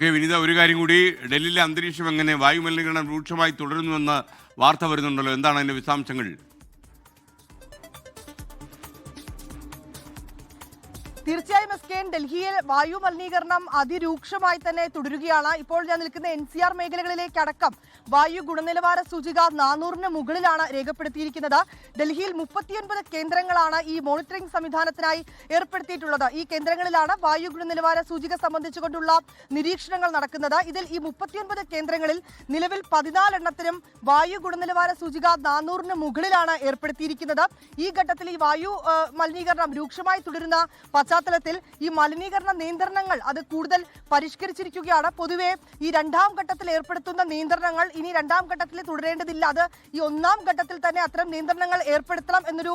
വിനീത, ഒരു കാര്യം കൂടി, ഡൽഹിയിലെ അന്തരീക്ഷം എങ്ങനെ? വായുമലിനീകരണം രൂക്ഷമായി തുടരുന്നുവെന്ന് വാർത്ത വരുന്നുണ്ടല്ലോ, എന്താണ് അതിന്റെ വിശദാംശങ്ങൾ? തീർച്ചയായും എസ്കേൻ, ഡൽഹിയിൽ വായു മലിനീകരണം അതിരൂക്ഷമായി തന്നെ തുടരുകയാണ്. ഇപ്പോൾ ഞാൻ നിൽക്കുന്ന NCR മേഖലകളിലേക്കടക്കം വായു ഗുണനിലവാര സൂചിക 400-ന് മുകളിലാണ് രേഖപ്പെടുത്തിയിരിക്കുന്നത്. ഡൽഹിയിൽ 39 കേന്ദ്രങ്ങളാണ് ഈ മോണിറ്ററിംഗ് സംവിധാനത്തിനായി ഏർപ്പെടുത്തിയിട്ടുള്ളത്. ഈ കേന്ദ്രങ്ങളിലാണ് വായു ഗുണനിലവാര സൂചിക സംബന്ധിച്ചുകൊണ്ടുള്ള നിരീക്ഷണങ്ങൾ നടക്കുന്നത്. ഇതിൽ ഈ 39 കേന്ദ്രങ്ങളിൽ നിലവിൽ 14 എണ്ണത്തിനും വായു ഗുണനിലവാര സൂചിക 400-ന് മുകളിലാണ് ഏർപ്പെടുത്തിയിരിക്കുന്നത്. ഈ ഘട്ടത്തിൽ ഈ വായു മലിനീകരണം രൂക്ഷമായി തുടരുന്ന പശ്ചാത്തലത്തിൽ ഈ മലിനീകരണ നിയന്ത്രണങ്ങൾ അത് കൂടുതൽ പരിഷ്കരിച്ചിരിക്കുകയാണ്. പൊതുവെ ഈ 2ാം ഘട്ടത്തിൽ ഏർപ്പെടുത്തുന്ന നിയന്ത്രണങ്ങൾ ഇനി 2ാം ഘട്ടത്തിൽ തുടരേണ്ടതില്ല. അത് ഈ 1ാം ഘട്ടത്തിൽ തന്നെ അത്തരം നിയന്ത്രണങ്ങൾ ഏർപ്പെടുത്തണം എന്നൊരു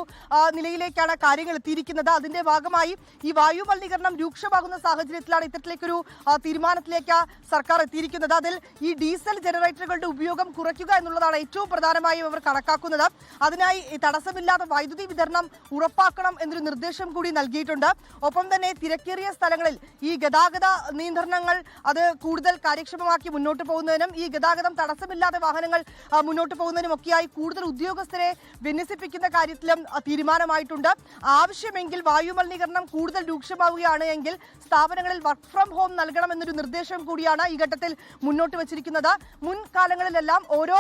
നിലയിലേക്കാണ് കാര്യങ്ങൾ എത്തിയിരിക്കുന്നത്. അതിന്റെ ഭാഗമായി ഈ വായു മലിനീകരണം രൂക്ഷമാകുന്ന സാഹചര്യത്തിലാണ് ഇത്തരത്തിലേക്കൊരു തീരുമാനത്തിലേക്ക് സർക്കാർ എത്തിയിരിക്കുന്നത്. അതിൽ ഈ ഡീസൽ ജനറേറ്ററുകളുടെ ഉപയോഗം കുറയ്ക്കുക എന്നുള്ളതാണ് ഏറ്റവും പ്രധാനമായും അവർ കണക്കാക്കുന്നത്. അതിനായി തടസ്സമില്ലാതെ വൈദ്യുതി വിതരണം ഉറപ്പാക്കണം എന്നൊരു നിർദ്ദേശം കൂടി നൽകിയിട്ടുണ്ട്. ഒപ്പം തന്നെ തിരക്കേറിയ സ്ഥലങ്ങളിൽ ഈ ഗതാഗത നിയന്ത്രണങ്ങൾ അത് കൂടുതൽ കാര്യക്ഷമമാക്കി മുന്നോട്ട് പോകുന്നതിനും ഈ ഗതാഗതം തടസ്സമില്ലാതെ വാഹനങ്ങൾ മുന്നോട്ട് പോകുന്നതിനും ഒക്കെയായി കൂടുതൽ ഉദ്യോഗസ്ഥരെ വിന്യസിപ്പിക്കുന്ന കാര്യത്തിലും തീരുമാനമായിട്ടുണ്ട്. ആവശ്യമെങ്കിൽ വായു മലിനീകരണം കൂടുതൽ രൂക്ഷമാവുകയാണ് എങ്കിൽ സ്ഥാപനങ്ങളിൽ വർക്ക് ഫ്രം ഹോം നൽകണമെന്നൊരു നിർദ്ദേശം കൂടിയാണ് ഈ ഘട്ടത്തിൽ മുന്നോട്ട് വച്ചിരിക്കുന്നത്. മുൻകാലങ്ങളിലെല്ലാം ഓരോ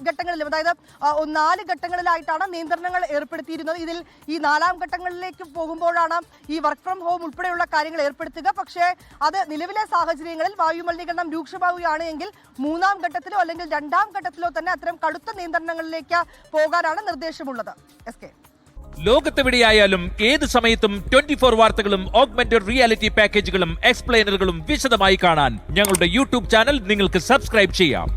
ഘട്ടങ്ങളിലും, അതായത് 4 ഘട്ടങ്ങളിലായിട്ടാണ് നിയന്ത്രണങ്ങൾ ഏർപ്പെടുത്തിയിരുന്നത്. ഇതിൽ ഈ 4ാം ഘട്ടങ്ങളിലേക്ക് പോകുമ്പോഴാണ് ഈ വർക്ക് ഫ്രം ഹോം ഉൾപ്പെടെയുള്ള കാര്യങ്ങൾ ഏർപ്പെടുത്തുക. പക്ഷേ അത് നിലവിലെ സാഹചര്യങ്ങളിൽ വായു മലിനീകരണം രൂക്ഷമാവുകയാണ് എങ്കിൽ 3ാം ഘട്ടത്തിലോ അല്ലെങ്കിൽ 2ാം ഘട്ടത്തിലോ തന്നെ അത്തരം കടുത്ത നിയന്ത്രണങ്ങളിലേക്ക് പോകാനാണ് നിർദ്ദേശമുള്ളത്. ലോകത്തെവിടെയായാലും ഏത് സമയത്തും 24 വാർത്തകളും ഓഗ്മെന്റഡ് റിയാലിറ്റി പാക്കേജുകളും എക്സ്പ്ലെയിനറുകളും വിശദമായി കാണാൻ ഞങ്ങളുടെ യൂട്യൂബ് ചാനൽ നിങ്ങൾക്ക് സബ്സ്ക്രൈബ് ചെയ്യാം.